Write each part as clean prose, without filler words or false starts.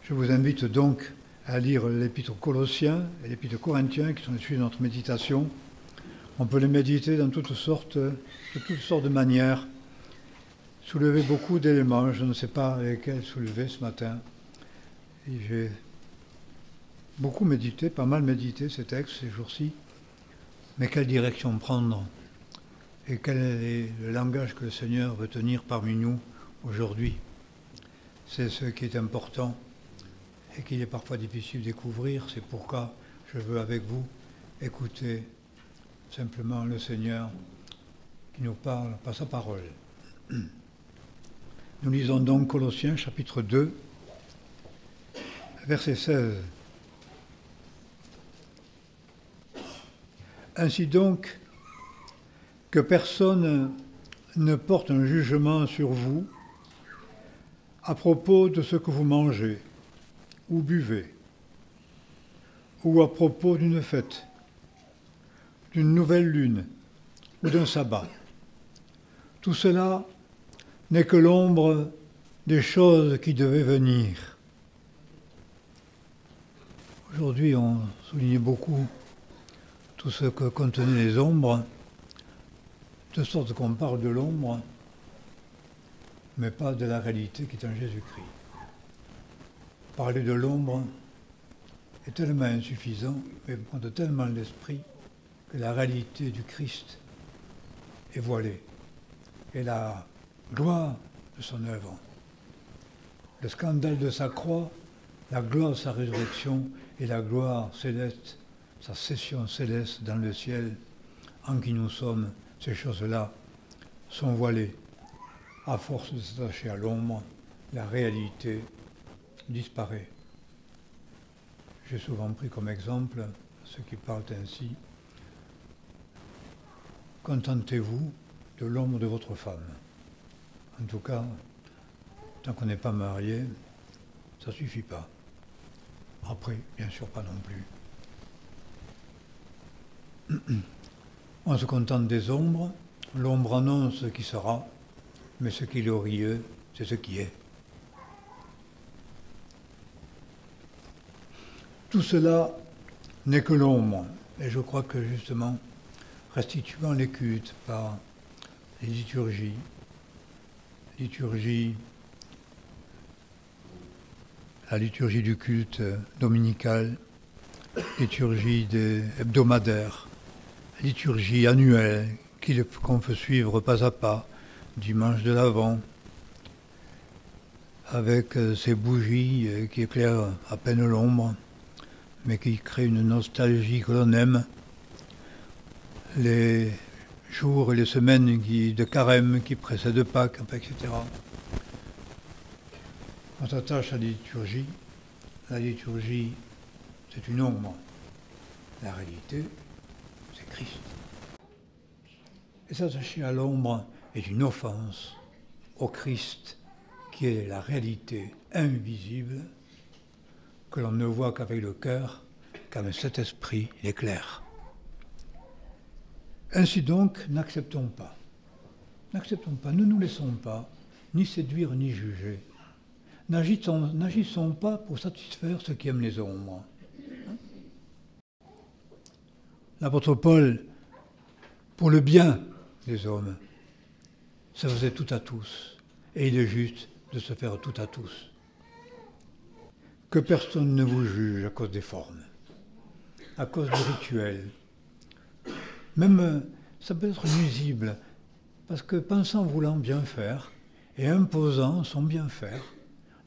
Je vous invite donc à lire l'Épître aux Colossiens et l'Épître aux Corinthiens, qui sont les sujets de notre méditation. On peut les méditer dans de toutes sortes de manières, soulever beaucoup d'éléments. Je ne sais pas lesquels soulever ce matin. Et j'ai beaucoup médité, pas mal médité ces textes ces jours-ci. Mais quelle direction prendre? Et quel est le langage que le Seigneur veut tenir parmi nous aujourd'hui? C'est ce qui est important et qu'il est parfois difficile de découvrir. C'est pourquoi je veux avec vous écouter simplement le Seigneur qui nous parle par sa parole. Nous lisons donc Colossiens chapitre 2, verset 16. Ainsi donc, que personne ne porte un jugement sur vous à propos de ce que vous mangez ou buvez, ou à propos d'une fête, d'une nouvelle lune ou d'un sabbat. Tout cela n'est que l'ombre des choses qui devaient venir. Aujourd'hui, on souligne beaucoup tout ce que contenaient les ombres, de sorte qu'on parle de l'ombre, mais pas de la réalité qui est en Jésus-Christ. Parler de l'ombre est tellement insuffisant, mais prendre tellement l'esprit que la réalité du Christ est voilée. Et la gloire de son œuvre, le scandale de sa croix, la gloire de sa résurrection et la gloire céleste, sa session céleste dans le ciel, en qui nous sommes, ces choses-là sont voilées. À force de s'attacher à l'ombre, la réalité disparaît. J'ai souvent pris comme exemple ceux qui parlent ainsi. Contentez-vous de l'ombre de votre femme. En tout cas, tant qu'on n'est pas marié, ça ne suffit pas. Après, bien sûr, pas non plus. On se contente des ombres. L'ombre annonce ce qui sera, mais ce qui est glorieux, c'est ce qui est. Tout cela n'est que l'ombre. Et je crois que justement, restituant les cultes par les liturgie la liturgie du culte dominical, liturgie hebdomadaire, liturgie annuelle qu'on peut suivre pas à pas, dimanche de l'Avent, avec ces bougies qui éclairent à peine l'ombre, mais qui créent une nostalgie que l'on aime, les jours et les semaines de carême qui précèdent Pâques, etc. On s'attache à la liturgie c'est une ombre, la réalité c'est Christ. Et s'attacher à l'ombre est une offense au Christ qui est la réalité invisible que l'on ne voit qu'avec le cœur, qu'avec cet esprit l'éclaire. Ainsi donc, n'acceptons pas, ne nous laissons pas ni séduire ni juger. N'agissons pas pour satisfaire ceux qui aiment les ombres. L'apôtre Paul, pour le bien des hommes, se faisait tout à tous, et il est juste de se faire tout à tous. Que personne ne vous juge à cause des formes, à cause du rituel. Même, ça peut être nuisible, parce que pensant voulant bien faire, et imposant son bien faire,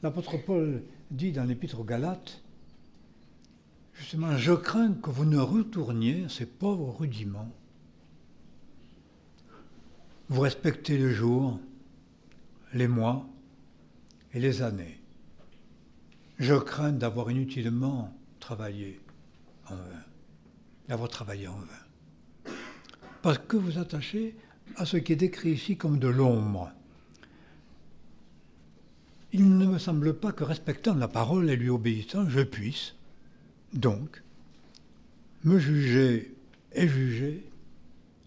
l'apôtre Paul dit dans l'Épître aux Galates, justement, je crains que vous ne retourniez à ces pauvres rudiments. Vous respectez les jours, les mois et les années. Je crains d'avoir inutilement travaillé en vain, d'avoir travaillé en vain. Parce que vous attachez à ce qui est décrit ici comme de l'ombre. Il ne me semble pas que respectant la parole et lui obéissant, je puisse, donc, me juger et juger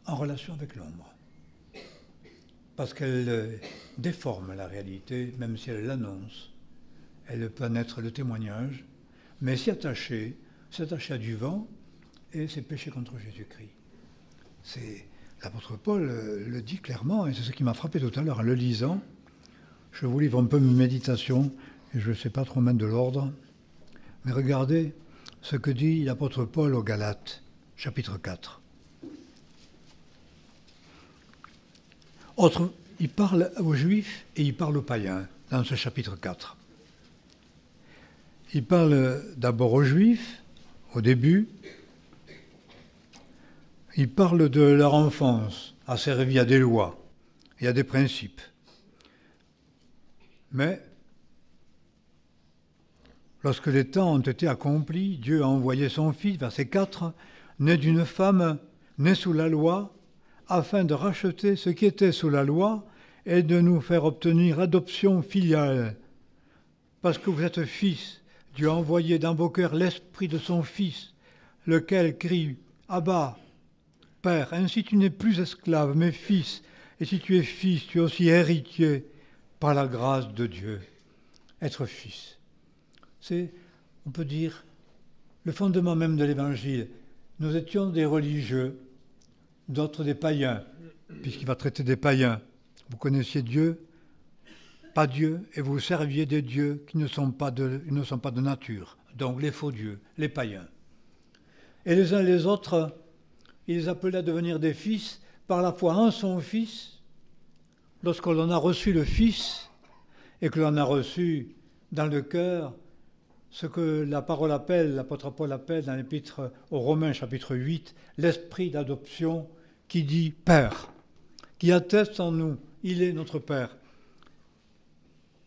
en relation avec l'ombre. Parce qu'elle déforme la réalité, même si elle l'annonce. elle peut en être le témoignage, mais s'attacher à du vent, et c'est pécher contre Jésus-Christ. L'apôtre Paul le dit clairement, et c'est ce qui m'a frappé tout à l'heure en le lisant. Je vous livre un peu mes méditations, et je ne sais pas trop mettre de l'ordre, mais regardez ce que dit l'apôtre Paul aux Galates, chapitre 4. Il parle aux Juifs et il parle aux païens dans ce chapitre 4. Il parle d'abord aux Juifs, au début. Il parle de leur enfance, asservie à des lois et à des principes. Mais, lorsque les temps ont été accomplis, Dieu a envoyé son Fils, verset 4, né d'une femme, né sous la loi, afin de racheter ce qui était sous la loi et de nous faire obtenir adoption filiale. Parce que vous êtes fils, Dieu a envoyé dans vos cœurs l'esprit de son Fils, lequel crie « Abba, Père ». Ainsi tu n'es plus esclave, mais fils. Et si tu es fils, tu es aussi héritier par la grâce de Dieu. Être fils, c'est, on peut dire, le fondement même de l'Évangile. Nous étions des religieux, d'autres des païens, puisqu'il va traiter des païens. Vous connaissiez Dieu, pas Dieu, et vous serviez des dieux qui ne sont pas de nature, donc les faux dieux, les païens. Et les uns les autres, il les appelait à devenir des fils par la foi en son Fils. Lorsque l'on a reçu le Fils et que l'on a reçu dans le cœur ce que la parole appelle, l'apôtre Paul appelle dans l'épître aux Romains chapitre 8, l'esprit d'adoption qui dit « Père », qui atteste en nous, il est notre Père.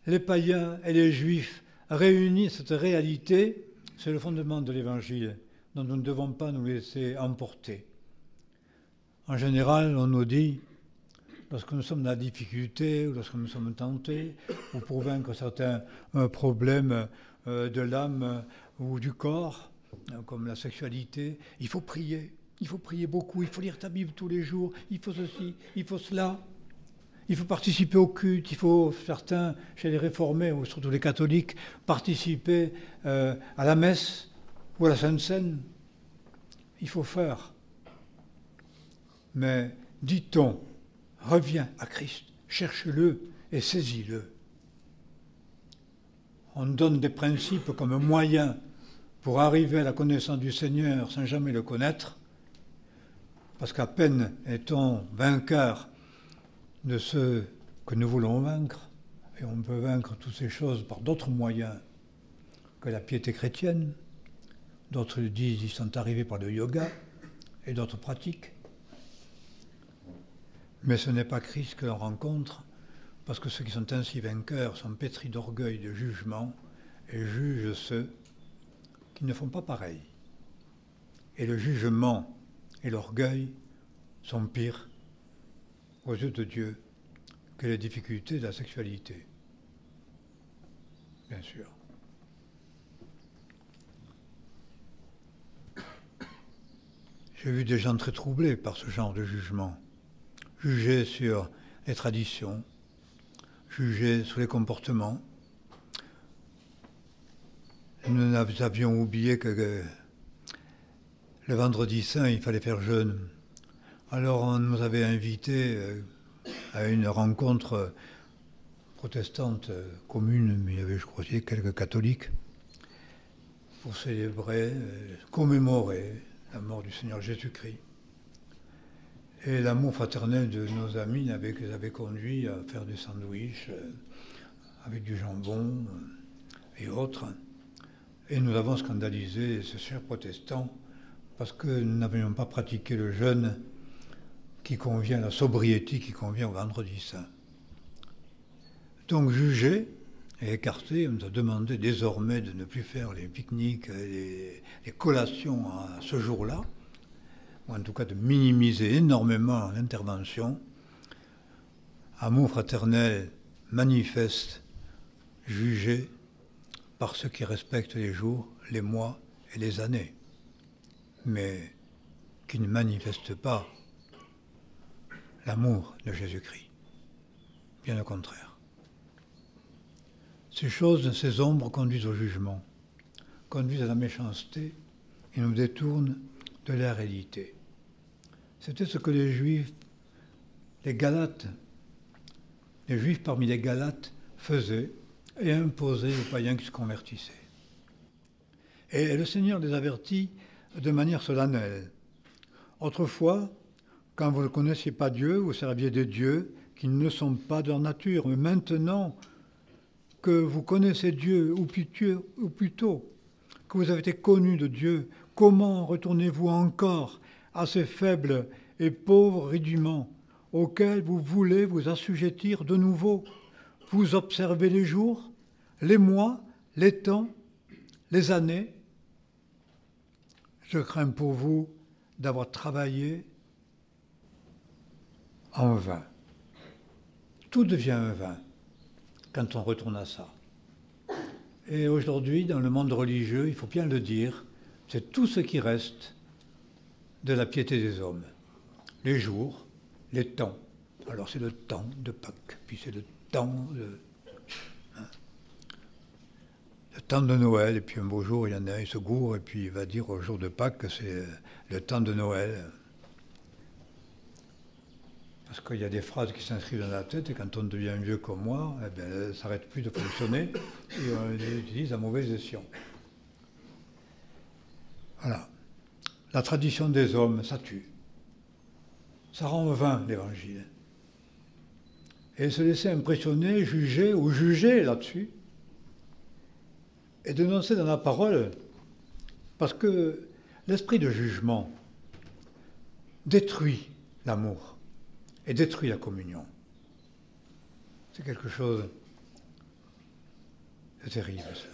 Les païens et les juifs réunis, cette réalité, c'est le fondement de l'Évangile dont nous ne devons pas nous laisser emporter. En général, on nous dit, lorsque nous sommes dans la difficulté, ou lorsque nous sommes tentés, ou pour vaincre certains problèmes de l'âme ou du corps, comme la sexualité, il faut prier beaucoup, il faut lire ta Bible tous les jours, il faut ceci, il faut cela. Il faut participer au culte, il faut, certains, chez les réformés, ou surtout les catholiques, participer à la messe ou à la Sainte Seine. Il faut faire. Mais dit-on, reviens à Christ, cherche-le et saisis-le. On donne des principes comme moyen pour arriver à la connaissance du Seigneur sans jamais le connaître, parce qu'à peine est-on vainqueur de ceux que nous voulons vaincre, et on peut vaincre toutes ces choses par d'autres moyens que la piété chrétienne. D'autres disent qu'ils sont arrivés par le yoga et d'autres pratiques. Mais ce n'est pas Christ que l'on rencontre, parce que ceux qui sont ainsi vainqueurs sont pétris d'orgueil, de jugement, et jugent ceux qui ne font pas pareil. Et le jugement et l'orgueil sont pires aux yeux de Dieu que les difficultés de la sexualité. Bien sûr. J'ai vu des gens très troublés par ce genre de jugement. Juger sur les traditions, juger sur les comportements. Nous avions oublié que le vendredi saint, il fallait faire jeûne. Alors on nous avait invités à une rencontre protestante commune, mais il y avait, je crois, quelques catholiques, pour célébrer, commémorer la mort du Seigneur Jésus-Christ. Et l'amour fraternel de nos amis les avait conduits à faire des sandwichs avec du jambon et autres. Et nous avons scandalisé ces chers protestants parce que nous n'avions pas pratiqué le jeûne qui convient, la sobriété qui convient au vendredi saint. Donc jugé et écarté, on nous a demandé désormais de ne plus faire les pique-niques et les collations à ce jour-là, ou en tout cas de minimiser énormément l'intervention. Amour fraternel manifeste, jugé par ceux qui respectent les jours, les mois et les années, mais qui ne manifestent pas l'amour de Jésus-Christ. Bien au contraire. Ces choses, ces ombres conduisent au jugement, conduisent à la méchanceté et nous détournent de la réalité. C'était ce que les Juifs, les Galates, les Juifs parmi les Galates faisaient et imposaient aux païens qui se convertissaient. Et le Seigneur les avertit de manière solennelle. Autrefois, quand vous ne connaissiez pas Dieu, vous serviez des dieux qui ne sont pas de leur nature. Mais maintenant que vous connaissez Dieu, ou plutôt que vous avez été connus de Dieu, comment retournez-vous encore à ces faibles et pauvres rudiments auxquels vous voulez vous assujettir de nouveau? Vous observez les jours, les mois, les temps, les années. Je crains pour vous d'avoir travaillé en vain. Tout devient un vain quand on retourne à ça. Et aujourd'hui, dans le monde religieux, il faut bien le dire, c'est tout ce qui reste de la piété des hommes. Les jours, les temps. Alors c'est le temps de Pâques, puis c'est le temps de Noël, et puis un beau jour, il y en a un, il se gourre, et puis il va dire au jour de Pâques que c'est le temps de Noël. Parce qu'il y a des phrases qui s'inscrivent dans la tête, et quand on devient vieux comme moi, eh bien, elles ne s'arrêtent plus de fonctionner, et on les utilise à mauvais escient. Voilà. La tradition des hommes, ça tue. Ça rend vain l'Évangile. Et se laisser impressionner, juger ou juger là-dessus, et dénoncer dans la parole, parce que l'esprit de jugement détruit l'amour et détruit la communion. C'est quelque chose de terrible, ça.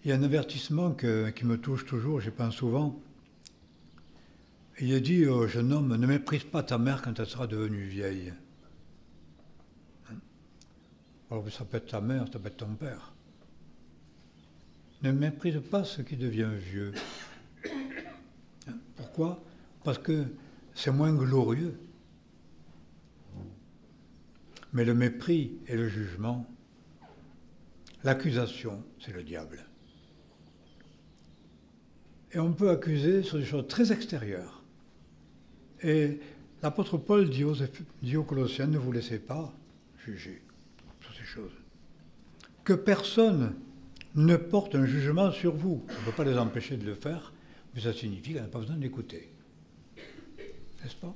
Il y a un avertissement qui me touche toujours, j'y pense souvent. Il est dit au jeune homme, ne méprise pas ta mère quand elle sera devenue vieille. Alors ça peut être ta mère, ça peut être ton père. Ne méprise pas ce qui devient vieux. Pourquoi? Parce que c'est moins glorieux. Mais le mépris et le jugement, l'accusation, c'est le diable. Et on peut accuser sur des choses très extérieures. Et l'apôtre Paul dit aux Colossiens, ne vous laissez pas juger sur ces choses. Que personne ne porte un jugement sur vous. On ne peut pas les empêcher de le faire, mais ça signifie qu'on n'a pas besoin d'écouter. N'est-ce pas?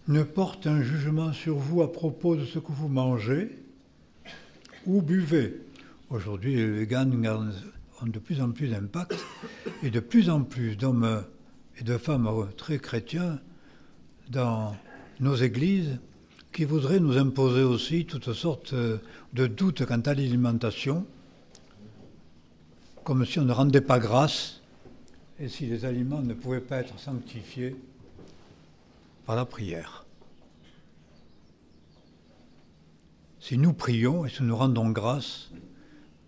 Ne porte un jugement sur vous à propos de ce que vous mangez ou buvez. Aujourd'hui, les véganes ont de plus en plus d'impact et de plus en plus d'hommes et de femmes très chrétiens dans nos églises qui voudraient nous imposer aussi toutes sortes de doutes quant à l'alimentation, comme si on ne rendait pas grâce et si les aliments ne pouvaient pas être sanctifiés par la prière. Si nous prions et si nous rendons grâce,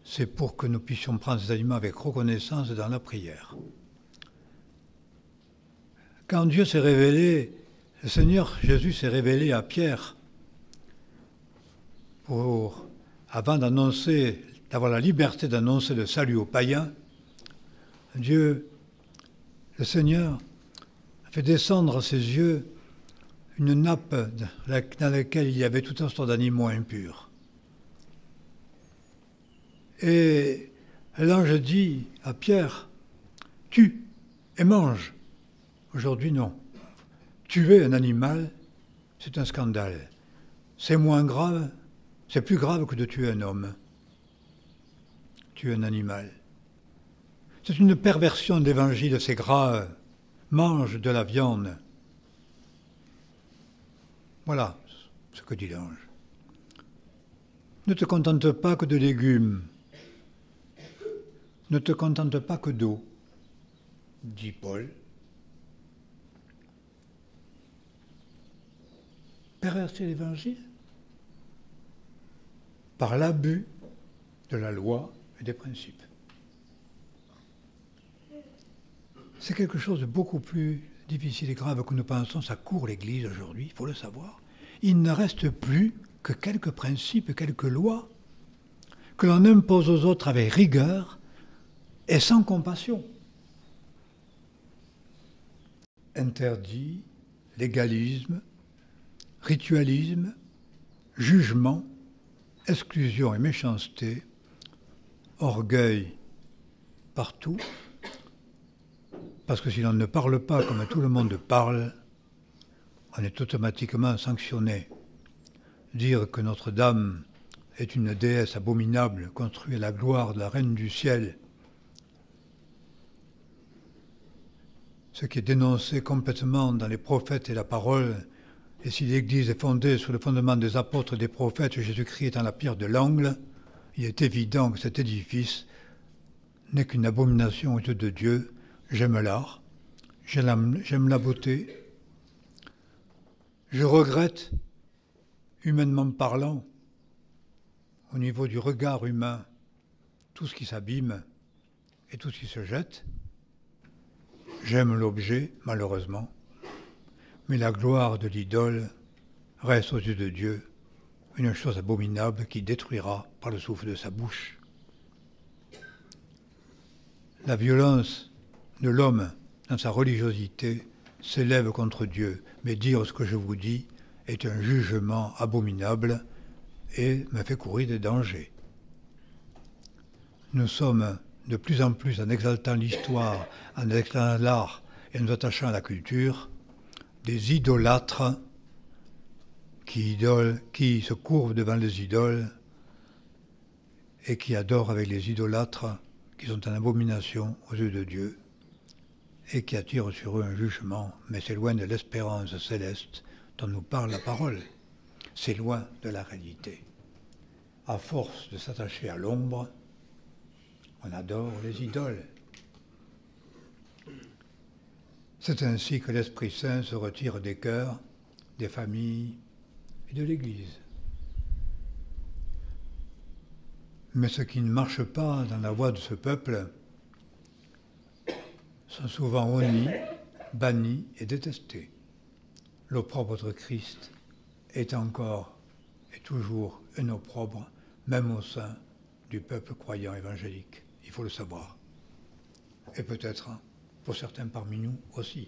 c'est pour que nous puissions prendre ces aliments avec reconnaissance dans la prière. Quand Dieu s'est révélé, le Seigneur Jésus s'est révélé à Pierre avant d'avoir la liberté d'annoncer le salut aux païens. Dieu, le Seigneur, a fait descendre à ses yeux une nappe dans laquelle il y avait tout un sorte d'animaux impurs. Et l'ange dit à Pierre, tue et mange. Aujourd'hui, non. Tuer un animal, c'est un scandale. C'est moins grave, c'est plus grave que de tuer un homme. Tuer un animal. C'est une perversion de l'évangile, c'est grave. Mange de la viande. Voilà ce que dit l'ange. Ne te contente pas que de légumes. Ne te contente pas que d'eau, dit Paul. Pervertir l'Évangile par l'abus de la loi et des principes. c'est quelque chose de beaucoup plus difficile et grave que nous pensons. Ça court l'Église aujourd'hui, il faut le savoir. Il ne reste plus que quelques principes, quelques lois que l'on impose aux autres avec rigueur et sans compassion. Interdit, légalisme, ritualisme, jugement, exclusion et méchanceté, orgueil partout, parce que si l'on ne parle pas comme tout le monde parle, on est automatiquement sanctionné. Dire que Notre-Dame est une déesse abominable construite à la gloire de la Reine du Ciel, ce qui est dénoncé complètement dans les prophètes et la parole, et si l'Église est fondée sur le fondement des apôtres et des prophètes, Jésus-Christ étant la pierre de l'angle, il est évident que cet édifice n'est qu'une abomination aux yeux de Dieu. J'aime l'art, j'aime la beauté. Je regrette, humainement parlant, au niveau du regard humain, tout ce qui s'abîme et tout ce qui se jette. J'aime l'objet, malheureusement, mais la gloire de l'idole reste aux yeux de Dieu une chose abominable qui détruira par le souffle de sa bouche. La violence de l'homme dans sa religiosité s'élève contre Dieu, mais dire ce que je vous dis est un jugement abominable et me fait courir des dangers. Nous sommes de plus en plus, en exaltant l'histoire, en exaltant l'art et en nous attachant à la culture, des idolâtres qui se courbent devant les idoles et qui adorent avec les idolâtres qui sont en abomination aux yeux de Dieu et qui attirent sur eux un jugement, mais c'est loin de l'espérance céleste dont nous parle la parole. C'est loin de la réalité. À force de s'attacher à l'ombre, on adore les idoles. C'est ainsi que l'Esprit Saint se retire des cœurs, des familles et de l'Église. Mais ce qui ne marche pas dans la voie de ce peuple sont souvent honnis, bannis et détestés. L'opprobre de Christ est encore et toujours un opprobre, même au sein du peuple croyant évangélique. Il faut le savoir. Et peut-être pour certains parmi nous aussi.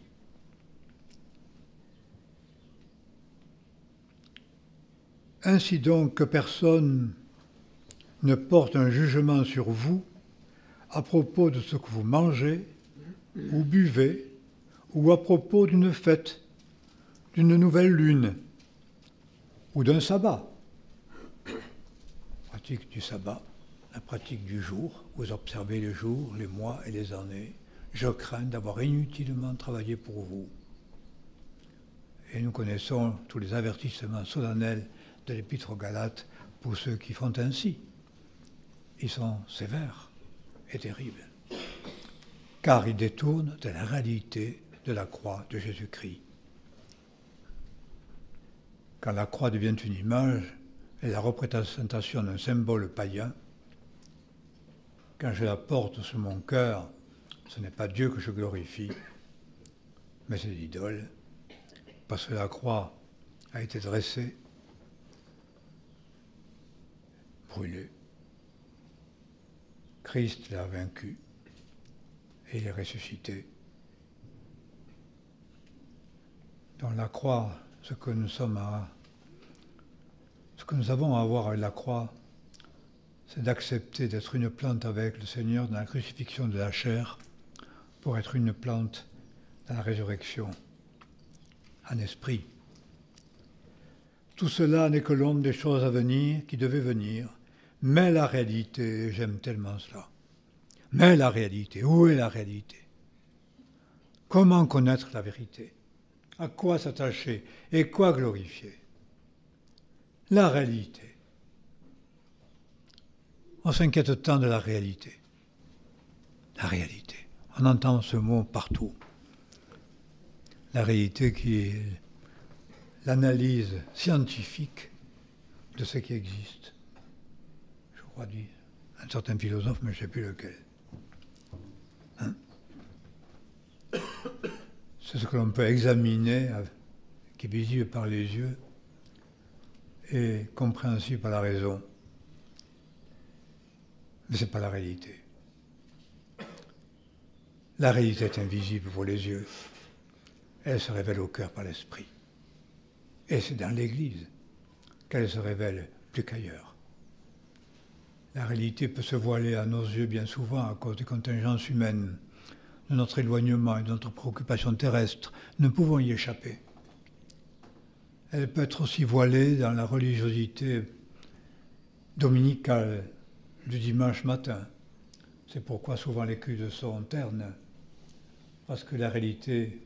Ainsi donc que personne ne porte un jugement sur vous à propos de ce que vous mangez ou buvez ou à propos d'une fête, d'une nouvelle lune ou d'un sabbat. La pratique du sabbat, la pratique du jour, vous observez les jours, les mois et les années. Je crains d'avoir inutilement travaillé pour vous. Et nous connaissons tous les avertissements solennels de l'Épître aux Galates pour ceux qui font ainsi. Ils sont sévères et terribles, car ils détournent de la réalité de la croix de Jésus-Christ. Quand la croix devient une image et la représentation d'un symbole païen, quand je la porte sur mon cœur, ce n'est pas Dieu que je glorifie, mais c'est l'idole, parce que la croix a été dressée, brûlée. Christ l'a vaincu et il est ressuscité. Dans la croix, ce que nous avons à voir avec la croix, c'est d'accepter d'être une plante avec le Seigneur dans la crucifixion de la chair pour être une plante dans la résurrection, en esprit. Tout cela n'est que l'ombre des choses à venir, qui devaient venir, mais la réalité, j'aime tellement cela. Mais la réalité, où est la réalité? Comment connaître la vérité? À quoi s'attacher et quoi glorifier? La réalité. On s'inquiète tant de la réalité. La réalité. On entend ce mot partout. La réalité qui est l'analyse scientifique de ce qui existe. Je crois dire un certain philosophe, mais je ne sais plus lequel. c'est ce que l'on peut examiner, qui est visible par les yeux et compréhensible par la raison. Mais ce n'est pas la réalité. La réalité est invisible pour les yeux. Elle se révèle au cœur par l'esprit. Et c'est dans l'Église qu'elle se révèle plus qu'ailleurs. La réalité peut se voiler à nos yeux bien souvent à cause des contingences humaines, de notre éloignement et de notre préoccupation terrestre. Nous ne pouvons y échapper. Elle peut être aussi voilée dans la religiosité dominicale du dimanche matin. C'est pourquoi souvent les cultes sont ternes, parce que la réalité,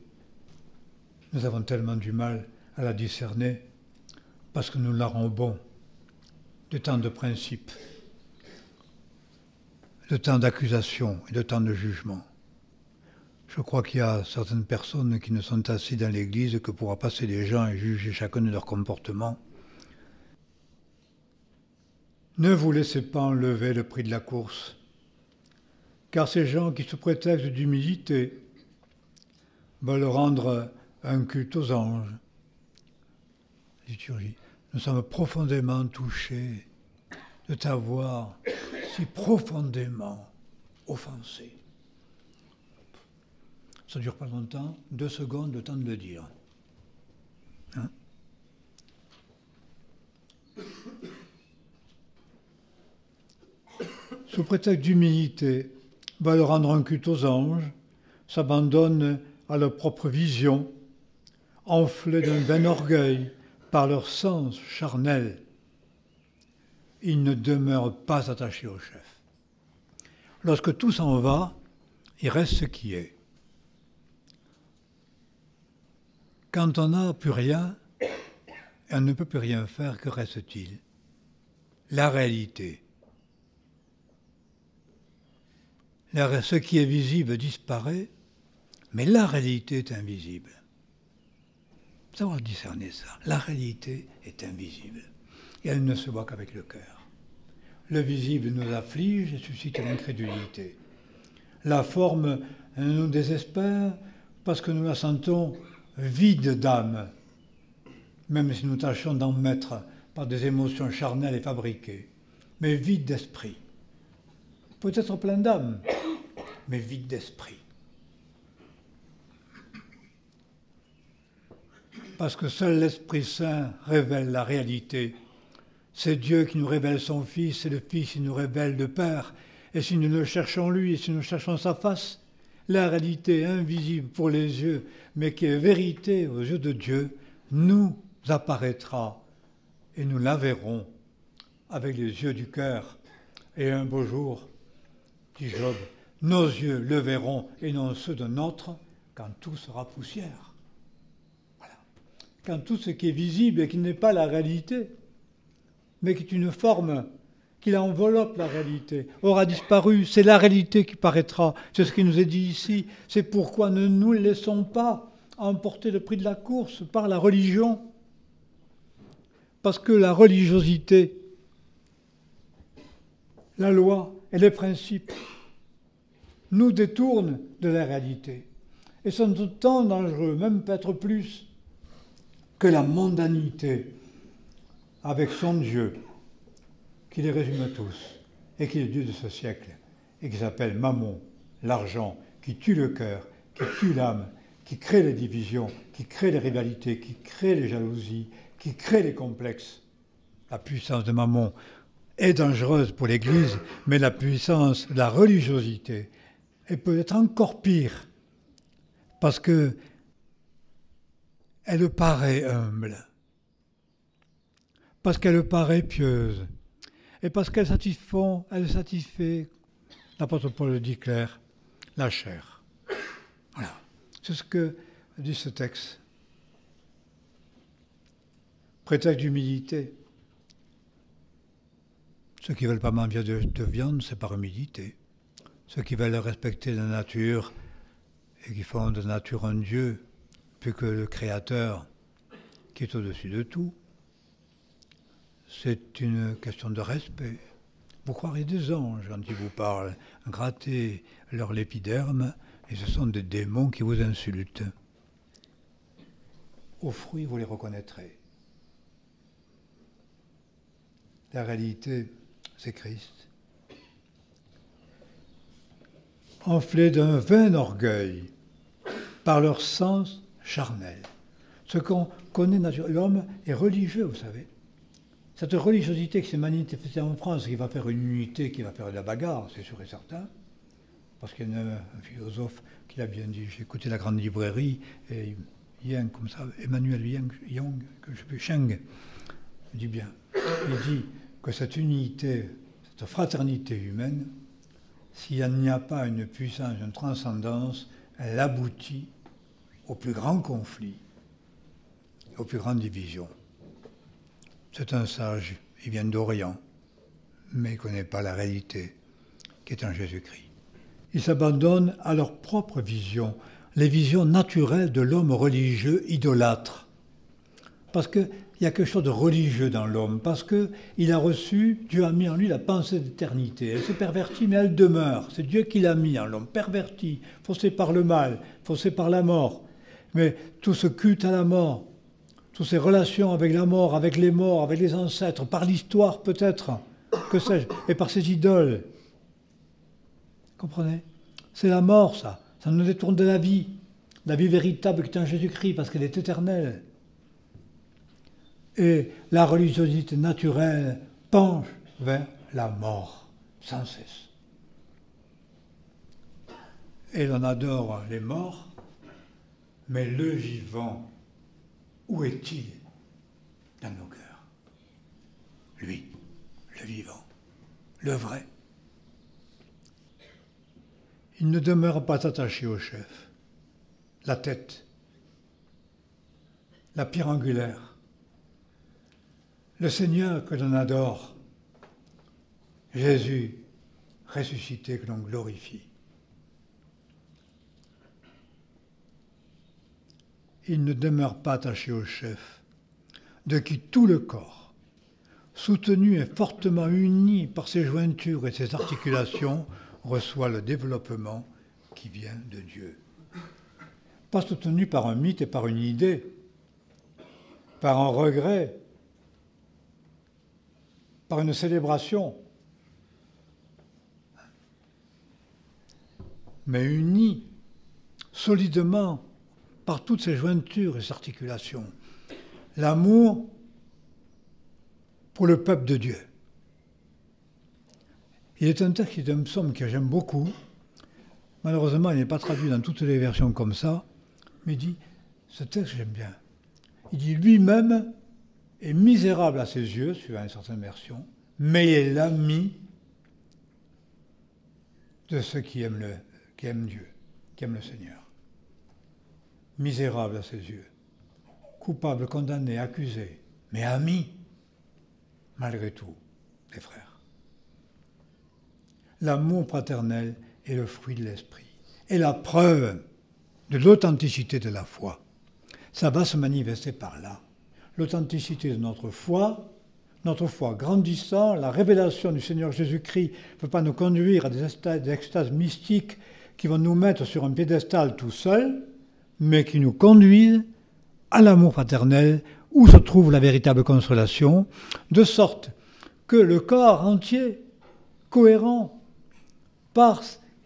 nous avons tellement du mal à la discerner, parce que nous la rombons de tant de principes, de tant d'accusations et de tant de jugements. Je crois qu'il y a certaines personnes qui ne sont assises dans l'Église que pour passer les gens et juger chacun de leur comportement. Ne vous laissez pas enlever le prix de la course, car ces gens qui, sous prétexte d'humilité, veulent rendre un culte aux anges, liturgie, nous sommes profondément touchés de t'avoir si profondément offensé. Ça ne dure pas longtemps, 2 secondes, le temps de le dire. Hein? Sous prétexte d'humilité, veulent rendre un culte aux anges, s'abandonnent à leur propre vision, enflés d'un vain orgueil par leur sens charnel. Ils ne demeurent pas attachés au chef. Lorsque tout s'en va, il reste ce qui est. Quand on n'a plus rien, on ne peut plus rien faire, que reste-t-il? La réalité. Ce qui est visible disparaît, mais la réalité est invisible. Il faut savoir discerner ça. La réalité est invisible. Et elle ne se voit qu'avec le cœur. Le visible nous afflige et suscite l'incrédulité. La forme nous désespère parce que nous la sentons vide d'âme, même si nous tâchons d'en mettre par des émotions charnelles et fabriquées, mais vide d'esprit. Peut-être plein d'âme, mais vide d'esprit. Parce que seul l'Esprit Saint révèle la réalité. C'est Dieu qui nous révèle son Fils, et le Fils qui nous révèle le Père. Et si nous le cherchons lui, et si nous cherchons sa face, la réalité invisible pour les yeux, mais qui est vérité aux yeux de Dieu, nous apparaîtra et nous la verrons avec les yeux du cœur. Et un beau jour, dit Job, nos yeux le verront et non ceux de notre, quand tout sera poussière. Voilà. Quand tout ce qui est visible et qui n'est pas la réalité, mais qui est une forme qui enveloppe la réalité, aura disparu. C'est la réalité qui paraîtra. C'est ce qui nous est dit ici. C'est pourquoi ne nous laissons pas emporter le prix de la course par la religion. Parce que la religiosité, la loi et les principes nous détournent de la réalité. Et sont autant dangereux, même peut-être plus, que la mondanité avec son Dieu, qui les résume tous, et qui est le Dieu de ce siècle, et qui s'appelle Mammon, l'argent, qui tue le cœur, qui tue l'âme, qui crée les divisions, qui crée les rivalités, qui crée les jalousies, qui crée les complexes. La puissance de Mammon est dangereuse pour l'Église, mais la puissance de la religiosité est peut-être encore pire, parce que elle paraît humble, parce qu'elle paraît pieuse, et parce qu'elle satisfait, l'apôtre Paul le dit clair, la chair. Voilà, c'est ce que dit ce texte. Prétexte d'humilité. Ceux qui ne veulent pas manger de viande, c'est par humilité. Ceux qui veulent respecter la nature et qui font de nature un Dieu, plus que le Créateur qui est au-dessus de tout, c'est une question de respect. Vous croirez des anges quand ils vous parlent, gratter leur lépiderme, et ce sont des démons qui vous insultent. Aux fruits, vous les reconnaîtrez. La réalité, c'est Christ. Enflés d'un vain orgueil, par leur sens charnel. Ce qu'on connaît naturellement, l'homme est religieux, vous savez. Cette religiosité qui s'est manifestée en France, qui va faire une unité, qui va faire de la bagarre, c'est sûr et certain. Parce qu'il y a un philosophe qui l'a bien dit, j'ai écouté La Grande Librairie, et Yang, comme ça, Emmanuel Yang, que je sais Cheng, il dit bien. Il dit que cette unité, cette fraternité humaine, s'il n'y a pas une puissance, une transcendance, elle aboutit au plus grand conflit, aux plus grandes divisions. C'est un sage, il vient d'Orient, mais il ne connaît pas la réalité qui est en Jésus-Christ. Ils s'abandonnent à leur propre vision, les visions naturelles de l'homme religieux idolâtre. Parce qu'il y a quelque chose de religieux dans l'homme, parce qu'il a reçu, Dieu a mis en lui la pensée d'éternité. Elle s'est pervertie, mais elle demeure. C'est Dieu qui l'a mis en l'homme, perverti, faussé par le mal, faussé par la mort. Mais tout ce culte à la mort, toutes ces relations avec la mort, avec les morts, avec les ancêtres, par l'histoire peut-être, que sais-je, et par ces idoles. Comprenez? C'est la mort, ça. Ça nous détourne de la vie véritable qui est en Jésus-Christ, parce qu'elle est éternelle. Et la religiosité naturelle penche vers la mort, sans cesse. Et l'on adore les morts, mais le vivant, où est-il dans nos cœurs? Lui, le vivant, le vrai. Il ne demeure pas attaché au chef, la tête, la pierre angulaire, le Seigneur que l'on adore, Jésus ressuscité que l'on glorifie. Il ne demeure pas attaché au chef, de qui tout le corps, soutenu et fortement uni par ses jointures et ses articulations, reçoit le développement qui vient de Dieu. Pas soutenu par un mythe et par une idée, par un regret, par une célébration, mais uni solidement par toutes ces jointures et ces articulations. L'amour pour le peuple de Dieu. Il est un texte d'un psaume que j'aime beaucoup. Malheureusement, il n'est pas traduit dans toutes les versions comme ça, mais il dit, ce texte j'aime bien. Il dit, lui-même est misérable à ses yeux, suivant une certaine version, mais il est l'ami de ceux qui aiment Dieu, qui aiment le Seigneur. Misérable à ses yeux, coupable, condamné, accusé, mais ami, malgré tout, les frères. L'amour fraternel est le fruit de l'esprit, et la preuve de l'authenticité de la foi. Ça va se manifester par là. L'authenticité de notre foi grandissant, la révélation du Seigneur Jésus-Christ ne peut pas nous conduire à des extases mystiques qui vont nous mettre sur un piédestal tout seul, mais qui nous conduisent à l'amour fraternel où se trouve la véritable consolation, de sorte que le corps entier, cohérent,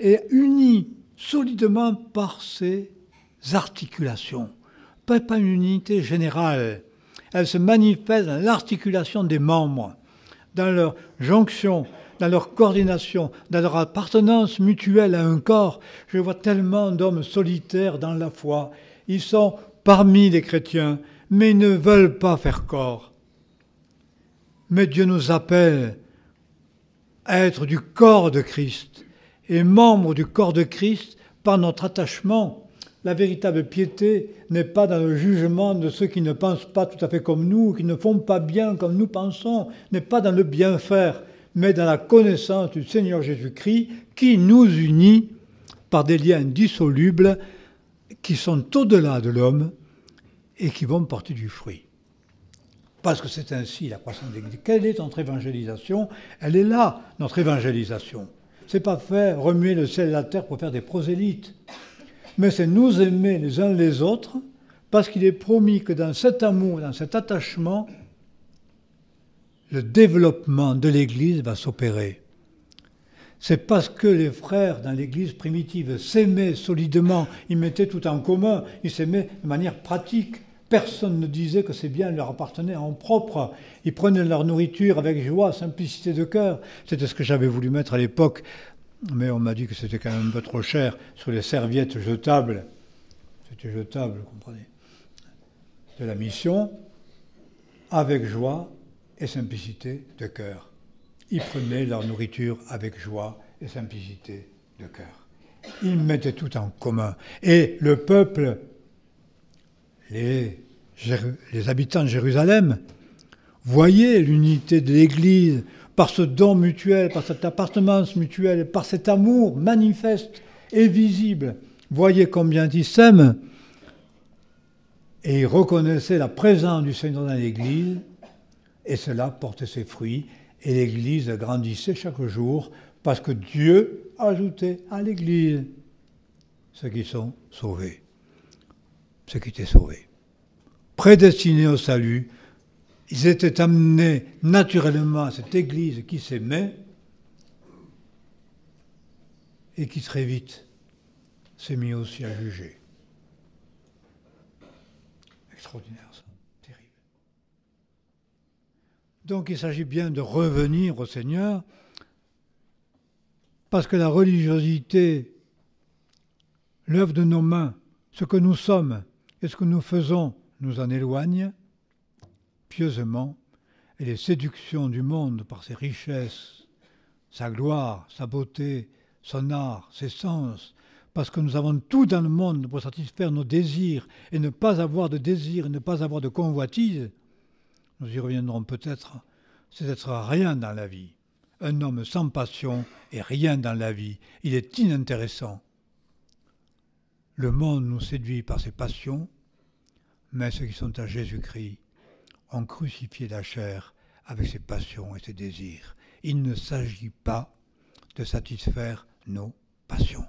et uni solidement par ses articulations. Pas une unité générale. Elle se manifeste dans l'articulation des membres, dans leur jonction, dans leur coordination, dans leur appartenance mutuelle à un corps. Je vois tellement d'hommes solitaires dans la foi. Ils sont parmi les chrétiens, mais ils ne veulent pas faire corps. Mais Dieu nous appelle à être du corps de Christ et membres du corps de Christ par notre attachement. La véritable piété n'est pas dans le jugement de ceux qui ne pensent pas tout à fait comme nous, qui ne font pas bien comme nous pensons, n'est pas dans le bien faire, mais dans la connaissance du Seigneur Jésus-Christ qui nous unit par des liens indissolubles qui sont au-delà de l'homme et qui vont porter du fruit. Parce que c'est ainsi la croissance de l'Église. Quelle est notre évangélisation? Elle est là, notre évangélisation. C'est pas faire remuer le ciel et la terre pour faire des prosélytes. mais c'est nous aimer les uns les autres, parce qu'il est promis que dans cet amour, dans cet attachement, le développement de l'Église va s'opérer. C'est parce que les frères dans l'Église primitive s'aimaient solidement, ils mettaient tout en commun, ils s'aimaient de manière pratique. Personne ne disait que ces biens leur appartenaient en propre. Ils prenaient leur nourriture avec joie, simplicité de cœur. C'était ce que j'avais voulu mettre à l'époque, mais on m'a dit que c'était quand même un peu trop cher, sur les serviettes jetables. C'était jetable, vous comprenez, de la mission, avec joie et simplicité de cœur. Ils prenaient leur nourriture avec joie et simplicité de cœur. Ils mettaient tout en commun. Et le peuple, les habitants de Jérusalem, voyaient l'unité de l'Église par ce don mutuel, par cette appartenance mutuelle, par cet amour manifeste et visible. Voyaient combien ils s'aiment et ils reconnaissaient la présence du Seigneur dans l'Église et cela portait ses fruits. Et l'Église grandissait chaque jour parce que Dieu ajoutait à l'Église ceux qui sont sauvés, ceux qui étaient sauvés. Prédestinés au salut, ils étaient amenés naturellement à cette Église qui s'aimait et qui très vite s'est mis aussi à juger. Extraordinaire ça. Donc il s'agit bien de revenir au Seigneur, parce que la religiosité, l'œuvre de nos mains, ce que nous sommes et ce que nous faisons, nous en éloigne pieusement, et les séductions du monde par ses richesses, sa gloire, sa beauté, son art, ses sens, parce que nous avons tout dans le monde pour satisfaire nos désirs et ne pas avoir de désirs, et ne pas avoir de convoitise, nous y reviendrons peut-être, c'est d'être rien dans la vie. Un homme sans passion est rien dans la vie. Il est inintéressant. Le monde nous séduit par ses passions, mais ceux qui sont à Jésus-Christ ont crucifié la chair avec ses passions et ses désirs. Il ne s'agit pas de satisfaire nos passions.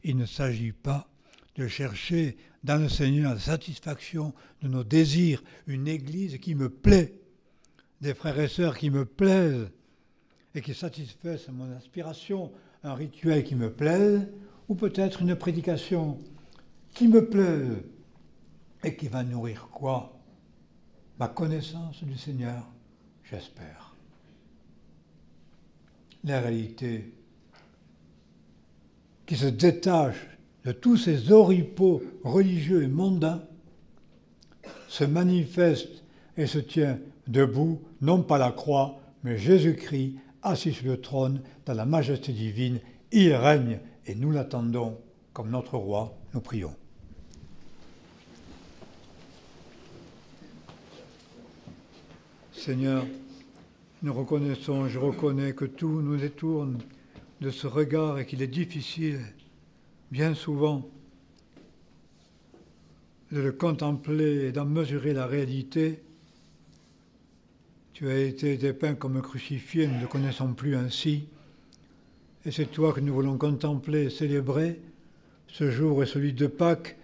Il ne s'agit pas de chercher dans le Seigneur la satisfaction de nos désirs, une Église qui me plaît, des frères et sœurs qui me plaisent et qui satisfassent mon aspiration, un rituel qui me plaise, ou peut-être une prédication qui me plaise et qui va nourrir quoi? Ma connaissance du Seigneur, j'espère. La réalité qui se détache de tous ces oripeaux religieux et mondains se manifeste et se tient debout, non pas la croix, mais Jésus-Christ, assis sur le trône, dans la majesté divine. Il règne et nous l'attendons comme notre roi. Nous prions. Seigneur, nous reconnaissons, je reconnais que tout nous détourne de ce regard et qu'il est difficile, bien souvent, de le contempler et d'en mesurer la réalité. Tu as été dépeint comme crucifié, nous ne le connaissons plus ainsi. Et c'est toi que nous voulons contempler et célébrer. Ce jour est celui de Pâques,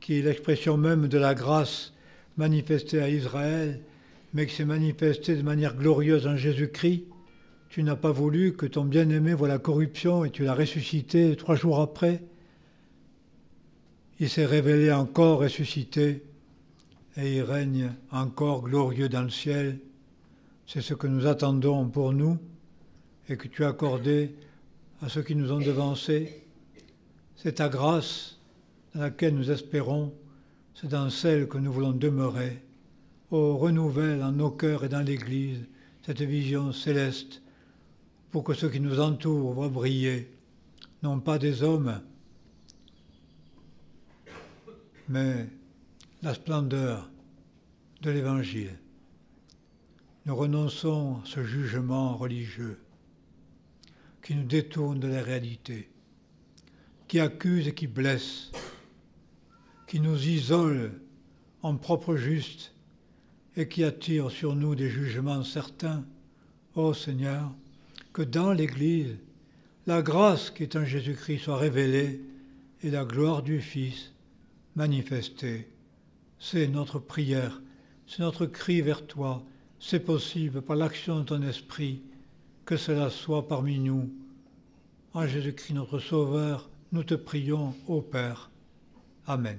qui est l'expression même de la grâce manifestée à Israël, mais qui s'est manifestée de manière glorieuse en Jésus-Christ. Tu n'as pas voulu que ton bien-aimé voie la corruption et tu l'as ressuscité 3 jours après. Il s'est révélé encore ressuscité et il règne encore glorieux dans le ciel. C'est ce que nous attendons pour nous et que tu as accordé à ceux qui nous ont devancés. C'est ta grâce dans laquelle nous espérons, c'est dans celle que nous voulons demeurer. Ô, renouvelle en nos cœurs et dans l'Église cette vision céleste pour que ceux qui nous entourent voient briller, non pas des hommes, mais la splendeur de l'Évangile. Nous renonçons à ce jugement religieux qui nous détourne de la réalité, qui accuse et qui blesse, qui nous isole en propre juste et qui attire sur nous des jugements certains. Ô Seigneur, que dans l'Église, la grâce qui est en Jésus-Christ soit révélée et la gloire du Fils manifestée. C'est notre prière, c'est notre cri vers toi. C'est possible par l'action de ton Esprit que cela soit parmi nous. En Jésus-Christ notre Sauveur, nous te prions, ô Père. Amen.